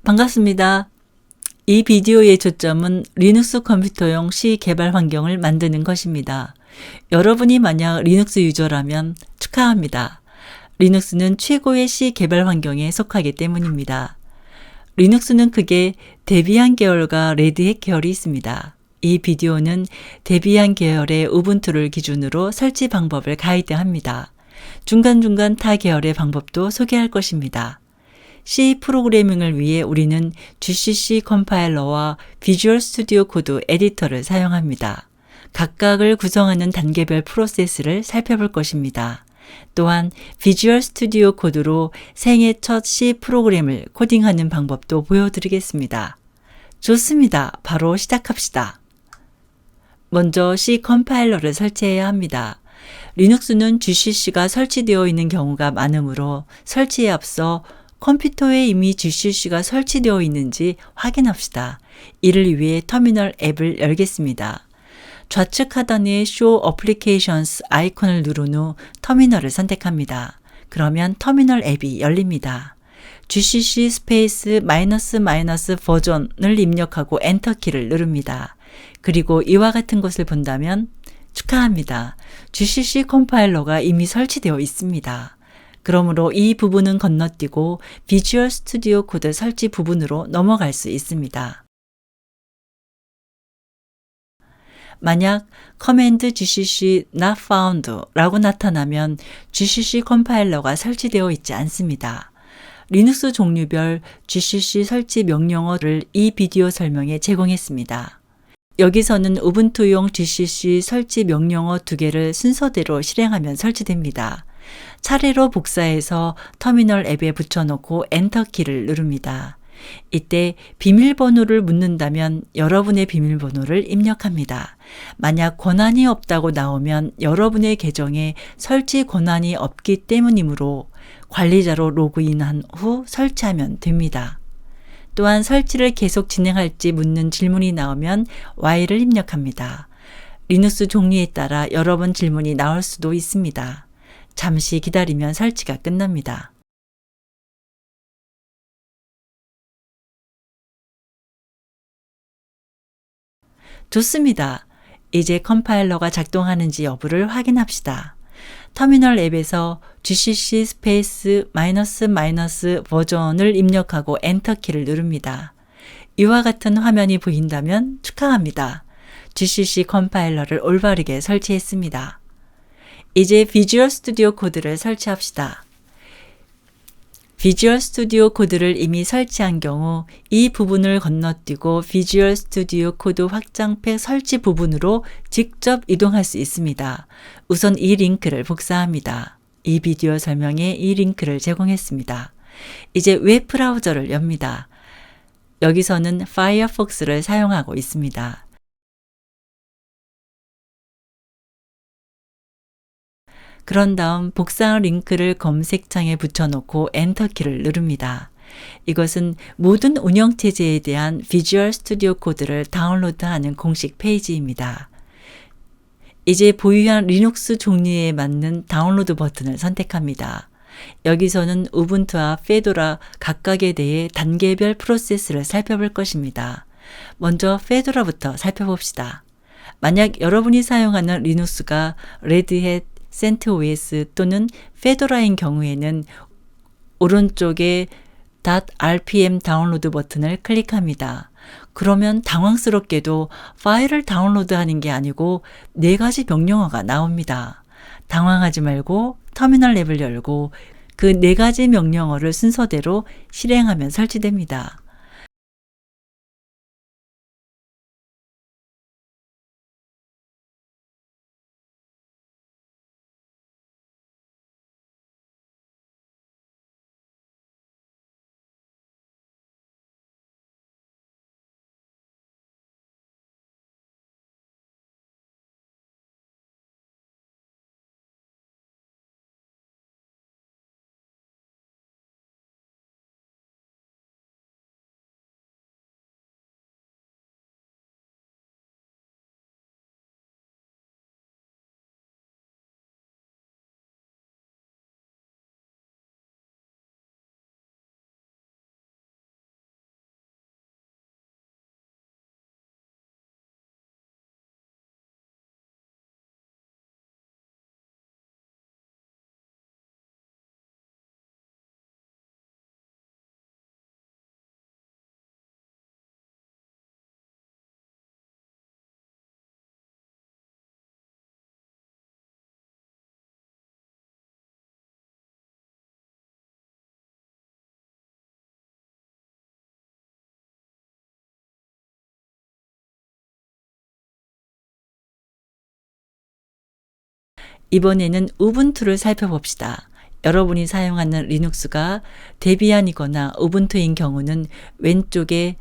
반갑습니다. 이 비디오의 초점은 리눅스 컴퓨터용 C 개발 환경을 만드는 것입니다. 여러분이 만약 리눅스 유저라면 축하합니다. 리눅스는 최고의 C 개발 환경에 속하기 때문입니다. 리눅스는 크게 데비안 계열과 레드햇 계열이 있습니다. 이 비디오는 데비안 계열의 우분투를 기준으로 설치 방법을 가이드합니다. 중간중간 타 계열의 방법도 소개할 것입니다. C 프로그래밍을 위해 우리는 GCC 컴파일러와 비주얼 스튜디오 코드 에디터를 사용합니다. 각각을 구성하는 단계별 프로세스를 살펴볼 것입니다. 또한 비주얼 스튜디오 코드로 생애 첫 C 프로그램을 코딩하는 방법도 보여드리겠습니다. 좋습니다. 바로 시작합시다. 먼저 C 컴파일러를 설치해야 합니다. 리눅스는 GCC가 설치되어 있는 경우가 많으므로 설치에 앞서 컴퓨터에 이미 GCC가 설치되어 있는지 확인합시다. 이를 위해 터미널 앱을 열겠습니다. 좌측 하단의 Show Applications 아이콘을 누른 후 터미널을 선택합니다. 그러면 터미널 앱이 열립니다. GCC 스페이스 마이너스 버전을 입력하고 엔터 키를 누릅니다. 그리고 이와 같은 것을 본다면 축하합니다. GCC 컴파일러가 이미 설치되어 있습니다. 그러므로 이 부분은 건너뛰고 비주얼 스튜디오 코드 설치 부분으로 넘어갈 수 있습니다. 만약 command gcc not found 라고 나타나면 GCC 컴파일러가 설치되어 있지 않습니다. 리눅스 종류별 GCC 설치 명령어를 이 비디오 설명에 제공했습니다. 여기서는 우분투용 GCC 설치 명령어 2개를 순서대로 실행하면 설치됩니다. 차례로 복사해서 터미널 앱에 붙여놓고 엔터 키를 누릅니다. 이때 비밀번호를 묻는다면 여러분의 비밀번호를 입력합니다. 만약 권한이 없다고 나오면 여러분의 계정에 설치 권한이 없기 때문이므로 관리자로 로그인한 후 설치하면 됩니다. 또한 설치를 계속 진행할지 묻는 질문이 나오면 Y를 입력합니다. 리눅스 종류에 따라 여러 번 질문이 나올 수도 있습니다. 잠시 기다리면 설치가 끝납니다. 좋습니다. 이제 컴파일러가 작동하는지 여부를 확인합시다. 터미널 앱에서 GCC 스페이스 마이너스 버전을 입력하고 엔터 키를 누릅니다. 이와 같은 화면이 보인다면 축하합니다. GCC 컴파일러를 올바르게 설치했습니다. 이제 비주얼 스튜디오 코드를 설치합시다. 비주얼 스튜디오 코드를 이미 설치한 경우 이 부분을 건너뛰고 비주얼 스튜디오 코드 확장팩 설치 부분으로 직접 이동할 수 있습니다. 우선 이 링크를 복사합니다. 이 비디오 설명에 이 링크를 제공했습니다. 이제 웹 브라우저를 엽니다. 여기서는 파이어폭스를 사용하고 있습니다. 그런 다음 복사한 링크를 검색창에 붙여놓고 엔터 키를 누릅니다. 이것은 모든 운영체제에 대한 비주얼 스튜디오 코드를 다운로드하는 공식 페이지입니다. 이제 보유한 리눅스 종류에 맞는 다운로드 버튼을 선택합니다. 여기서는 우분투와 페도라 각각에 대해 단계별 프로세스를 살펴볼 것입니다. 먼저 페도라부터 살펴봅시다. 만약 여러분이 사용하는 리눅스가 레드햇, CentOS 또는 페도라인 경우에는 오른쪽에 .rpm 다운로드 버튼을 클릭합니다. 그러면 당황스럽게도 파일을 다운로드하는 게 아니고 4가지 명령어가 나옵니다. 당황하지 말고 터미널 앱을 열고 그 4가지 명령어를 순서대로 실행하면 설치됩니다. 이번에는 우분투를 살펴봅시다. 여러분이 사용하는 리눅스가 데비안이거나 우분투인 경우는 왼쪽에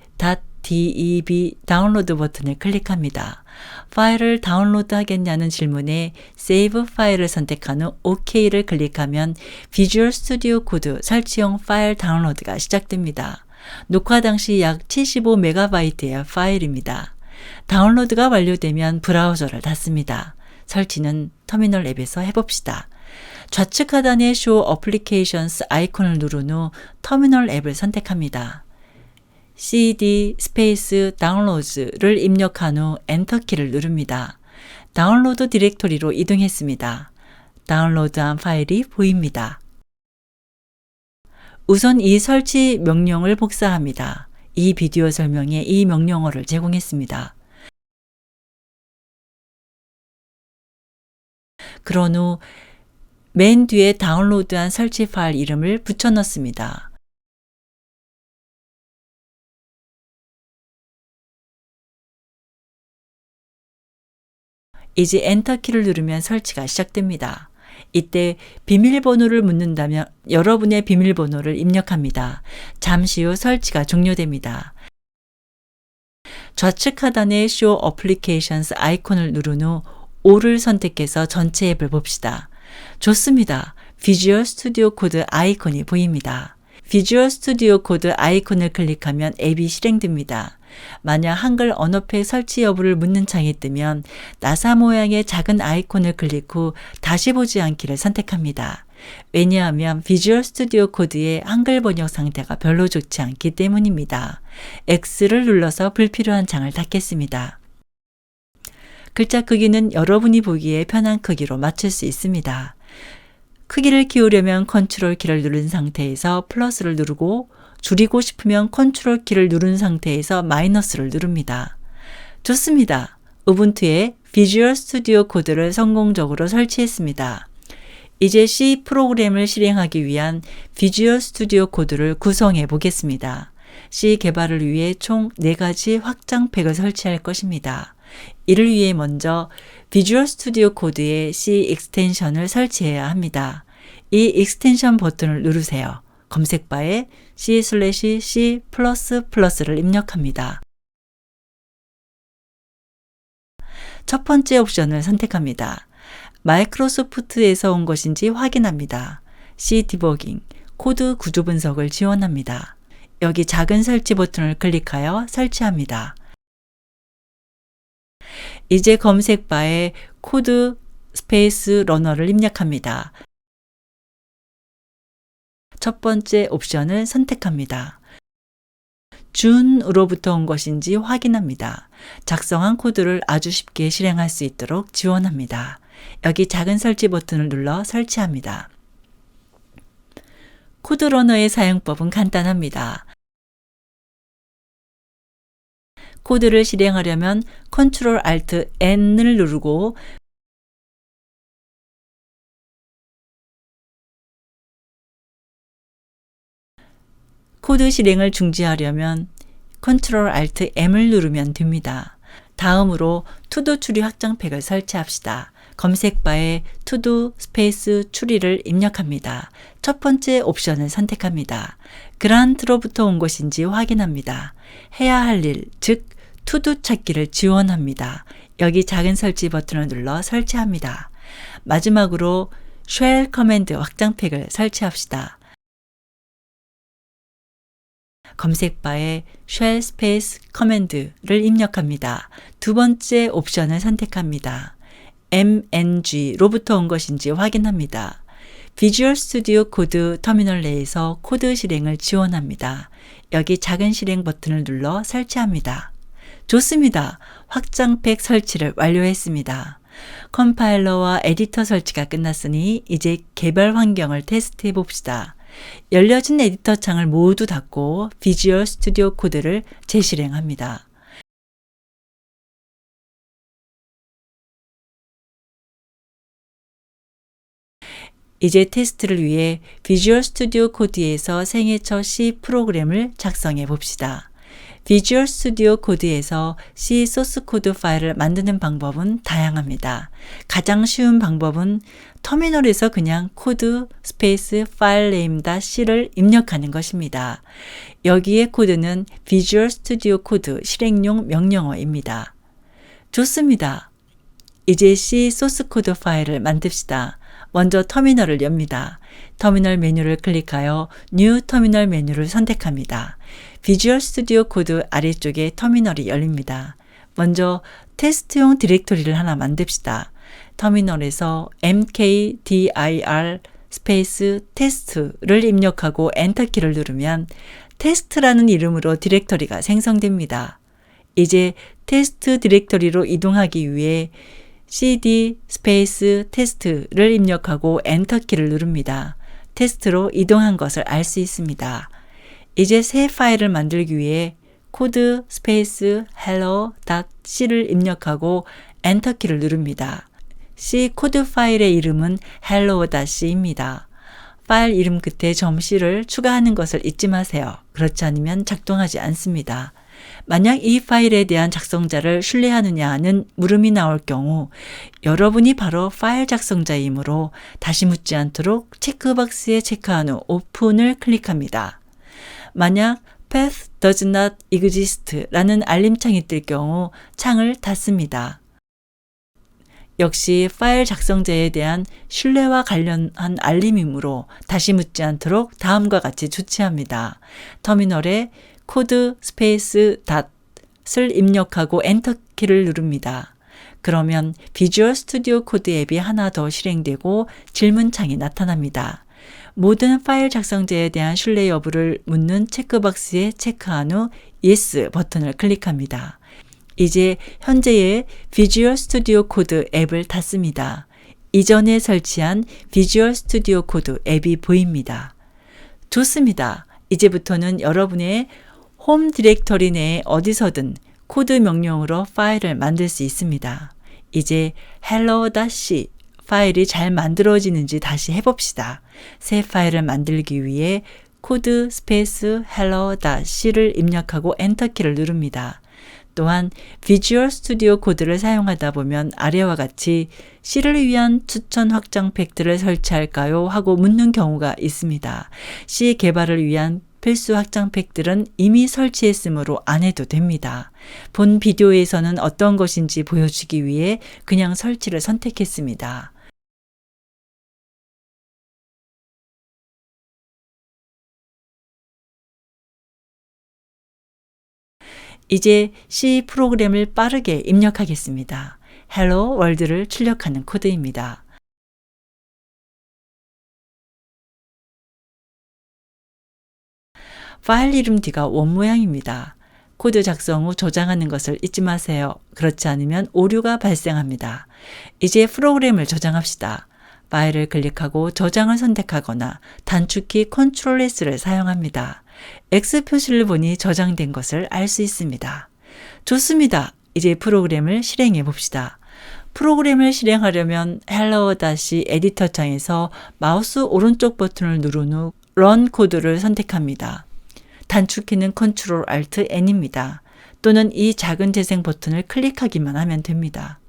.deb 다운로드 버튼을 클릭합니다. 파일을 다운로드 하겠냐는 질문에 Save 파일을 선택한 후 OK를 클릭하면 비주얼 스튜디오 코드 설치용 파일 다운로드가 시작됩니다. 녹화 당시 약 75MB의 파일입니다. 다운로드가 완료되면 브라우저를 닫습니다. 설치는 터미널 앱에서 해봅시다. 좌측 하단의 Show Applications 아이콘을 누른 후 터미널 앱을 선택합니다. cd 스페이스 다운로드를 입력한 후 엔터키를 누릅니다. 다운로드 디렉토리로 이동했습니다. 다운로드한 파일이 보입니다. 우선 이 설치 명령을 복사합니다. 이 비디오 설명에 이 명령어를 제공했습니다. 그런 후 맨 뒤에 다운로드한 설치 파일 이름을 붙여 넣습니다. 이제 엔터키를 누르면 설치가 시작됩니다. 이때 비밀번호를 묻는다면 여러분의 비밀번호를 입력합니다. 잠시 후 설치가 종료됩니다. 좌측 하단의 Show Applications 아이콘을 누른 후 All을 선택해서 전체 앱을 봅시다. 좋습니다. 비주얼 스튜디오 코드 아이콘이 보입니다. 비주얼 스튜디오 코드 아이콘을 클릭하면 앱이 실행됩니다. 만약 한글 언어팩 설치 여부를 묻는 창이 뜨면 나사 모양의 작은 아이콘을 클릭 후 다시 보지 않기를 선택합니다. 왜냐하면 비주얼 스튜디오 코드의 한글 번역 상태가 별로 좋지 않기 때문입니다. X를 눌러서 불필요한 창을 닫겠습니다. 글자 크기는 여러분이 보기에 편한 크기로 맞출 수 있습니다. 크기를 키우려면 컨트롤 키를 누른 상태에서 플러스를 누르고 줄이고 싶으면 컨트롤 키를 누른 상태에서 마이너스를 누릅니다. 좋습니다. 우분투에 비주얼 스튜디오 코드를 성공적으로 설치했습니다. 이제 C 프로그램을 실행하기 위한 비주얼 스튜디오 코드를 구성해 보겠습니다. C 개발을 위해 총 4가지 확장팩을 설치할 것입니다. 이를 위해 먼저 비주얼 스튜디오 코드에 C 익스텐션을 설치해야 합니다. 이 익스텐션 버튼을 누르세요. 검색바에 C/C++를 입력합니다. 첫 번째 옵션을 선택합니다. 마이크로소프트에서 온 것인지 확인합니다. C 디버깅, 코드 구조 분석을 지원합니다. 여기 작은 설치 버튼을 클릭하여 설치합니다. 이제 검색바에 코드 스페이스 러너를 입력합니다. 첫 번째 옵션을 선택합니다. 준으로부터 온 것인지 확인합니다. 작성한 코드를 아주 쉽게 실행할 수 있도록 지원합니다. 여기 작은 설치 버튼을 눌러 설치합니다. 코드 러너의 사용법은 간단합니다. 코드를 실행하려면 Ctrl Alt N을 누르고 코드 실행을 중지하려면 Ctrl Alt M을 누르면 됩니다. 다음으로 투두 추리 확장팩을 설치합시다. 검색바에 투두 스페이스 추리를 입력합니다. 첫 번째 옵션을 선택합니다. 그란트로부터 온 것인지 확인합니다. 해야 할 일, 즉 투두 찾기를 지원합니다. 여기 작은 설치 버튼을 눌러 설치합니다. 마지막으로 쉘 커맨드 확장팩을 설치합시다. 검색바에 쉘 스페이스 커맨드를 입력합니다. 두 번째 옵션을 선택합니다. mng로부터 온 것인지 확인합니다. 비주얼 스튜디오 코드 터미널 내에서 코드 실행을 지원합니다. 여기 작은 실행 버튼을 눌러 설치합니다. 좋습니다. 확장팩 설치를 완료했습니다. 컴파일러와 에디터 설치가 끝났으니 이제 개발 환경을 테스트해 봅시다. 열려진 에디터 창을 모두 닫고 비주얼 스튜디오 코드를 재실행합니다. 이제 테스트를 위해 비주얼 스튜디오 코드에서 생애 첫 C 프로그램을 작성해 봅시다. 비주얼 스튜디오 코드에서 C 소스 코드 파일을 만드는 방법은 다양합니다. 가장 쉬운 방법은 터미널에서 그냥 코드 스페이스 파일 네임 .c를 입력하는 것입니다. 여기에 코드는 비주얼 스튜디오 코드 실행용 명령어입니다. 좋습니다. 이제 C 소스 코드 파일을 만듭시다. 먼저 터미널을 엽니다. 터미널 메뉴를 클릭하여 뉴 터미널 메뉴를 선택합니다. 비주얼 스튜디오 코드 아래쪽에 터미널이 열립니다. 먼저 테스트용 디렉토리를 하나 만듭시다. 터미널에서 mkdir 스페이스 테스트를 입력하고 엔터키를 누르면 테스트라는 이름으로 디렉토리가 생성됩니다. 이제 테스트 디렉토리로 이동하기 위해 cd 스페이스 테스트를 입력하고 엔터키를 누릅니다. 테스트로 이동한 것을 알 수 있습니다. 이제 새 파일을 만들기 위해 코드 스페이스 hello.c를 입력하고 엔터키를 누릅니다. C 코드 파일의 이름은 hello.c입니다. 파일 이름 끝에 .c를 추가하는 것을 잊지 마세요. 그렇지 않으면 작동하지 않습니다. 만약 이 파일에 대한 작성자를 신뢰하느냐 하는 물음이 나올 경우 여러분이 바로 파일 작성자이므로 다시 묻지 않도록 체크박스에 체크한 후 오픈을 클릭합니다. 만약 path does not exist 라는 알림창이 뜰 경우 창을 닫습니다. 역시 파일 작성자에 대한 신뢰와 관련한 알림이므로 다시 묻지 않도록 다음과 같이 조치합니다. 터미널에 코드 스페이스 닷을 입력하고 엔터키를 누릅니다. 그러면 비주얼 스튜디오 코드 앱이 하나 더 실행되고 질문창이 나타납니다. 모든 파일 작성자에 대한 신뢰 여부를 묻는 체크박스에 체크한 후 Yes 버튼을 클릭합니다. 이제 현재의 비주얼 스튜디오 코드 앱을 닫습니다. 이전에 설치한 비주얼 스튜디오 코드 앱이 보입니다. 좋습니다. 이제부터는 여러분의 홈 디렉터리 내에 어디서든 코드 명령으로 파일을 만들 수 있습니다. 이제 hello.c 파일이 잘 만들어지는지 다시 해봅시다. 새 파일을 만들기 위해 코드 스페이스 hello.c를 입력하고 엔터키를 누릅니다. 또한 비주얼 스튜디오 코드를 사용하다 보면 아래와 같이 C를 위한 추천 확장 팩트를 설치할까요? 하고 묻는 경우가 있습니다. C 개발을 위한 필수 확장 팩들은 이미 설치했으므로 안 해도 됩니다. 본 비디오에서는 어떤 것인지 보여주기 위해 그냥 설치를 선택했습니다. 이제 C 프로그램을 빠르게 입력하겠습니다. Hello World를 출력하는 코드입니다. 파일 이름 D가 원 모양입니다. 코드 작성 후 저장하는 것을 잊지 마세요. 그렇지 않으면 오류가 발생합니다. 이제 프로그램을 저장합시다. 파일을 클릭하고 저장을 선택하거나 단축키 Ctrl S를 사용합니다. X 표시를 보니 저장된 것을 알 수 있습니다. 좋습니다. 이제 프로그램을 실행해 봅시다. 프로그램을 실행하려면 hello.c 에디터 창에서 마우스 오른쪽 버튼을 누른 후 Run 코드를 선택합니다. 단축키는 Ctrl Alt N입니다. 또는 이 작은 재생 버튼을 클릭하기만 하면 됩니다.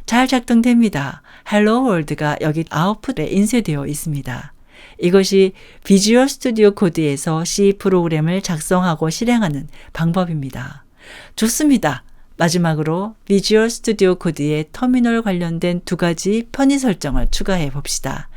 잘 작동됩니다. Hello World가 여기 아웃풋에 인쇄되어 있습니다. 이것이 비주얼 스튜디오 코드에서 C 프로그램을 작성하고 실행하는 방법입니다. 좋습니다. 마지막으로 비주얼 스튜디오 코드에 터미널 관련된 두 가지 편의 설정을 추가해 봅시다.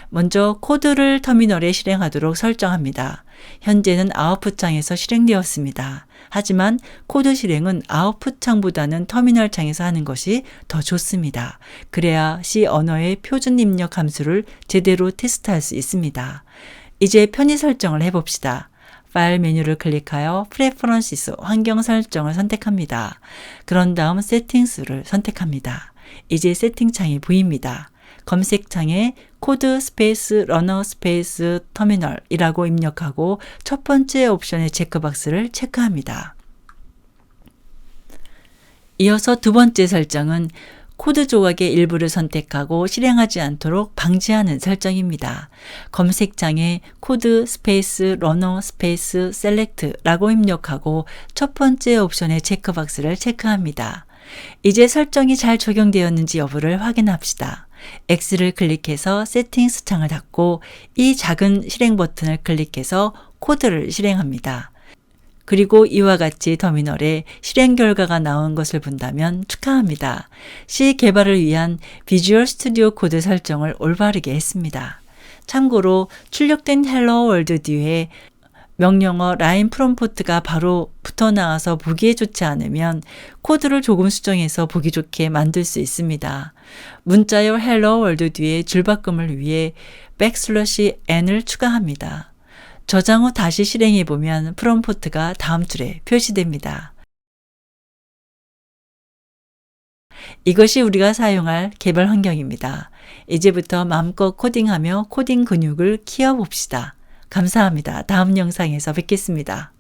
먼저 코드를 터미널에 실행하도록 설정합니다. 현재는 아웃풋 창에서 실행되었습니다. 하지만 코드 실행은 아웃풋 창보다는 터미널 창에서 하는 것이 더 좋습니다. 그래야 C 언어의 표준 입력 함수를 제대로 테스트할 수 있습니다. 이제 편의 설정을 해봅시다. 파일 메뉴를 클릭하여 Preferences 환경 설정을 선택합니다. 그런 다음 Settings를 선택합니다. 이제 세팅 창이 보입니다. 검색창에 코드 스페이스 러너 스페이스 터미널이라고 입력하고 첫 번째 옵션의 체크박스를 체크합니다. 이어서 두 번째 설정은 코드 조각의 일부를 선택하고 실행하지 않도록 방지하는 설정입니다. 검색창에 코드 스페이스 러너 스페이스 셀렉트라고 입력하고 첫 번째 옵션의 체크박스를 체크합니다. 이제 설정이 잘 적용되었는지 여부를 확인합시다. X를 클릭해서 세팅스 창을 닫고 이 작은 실행 버튼을 클릭해서 코드를 실행합니다. 그리고 이와 같이 터미널에 실행 결과가 나온 것을 본다면 축하합니다. C 개발을 위한 비주얼 스튜디오 코드 설정을 올바르게 했습니다. 참고로 출력된 헬로 월드 뒤에 명령어 라인 프롬프트가 바로 붙어 나와서 보기에 좋지 않으면 코드를 조금 수정해서 보기 좋게 만들 수 있습니다. 문자열 헬로 월드 뒤에 줄바꿈을 위해 \n을 추가합니다. 저장 후 다시 실행해 보면 프롬프트가 다음 줄에 표시됩니다. 이것이 우리가 사용할 개발 환경입니다. 이제부터 마음껏 코딩하며 코딩 근육을 키워봅시다. 감사합니다. 다음 영상에서 뵙겠습니다.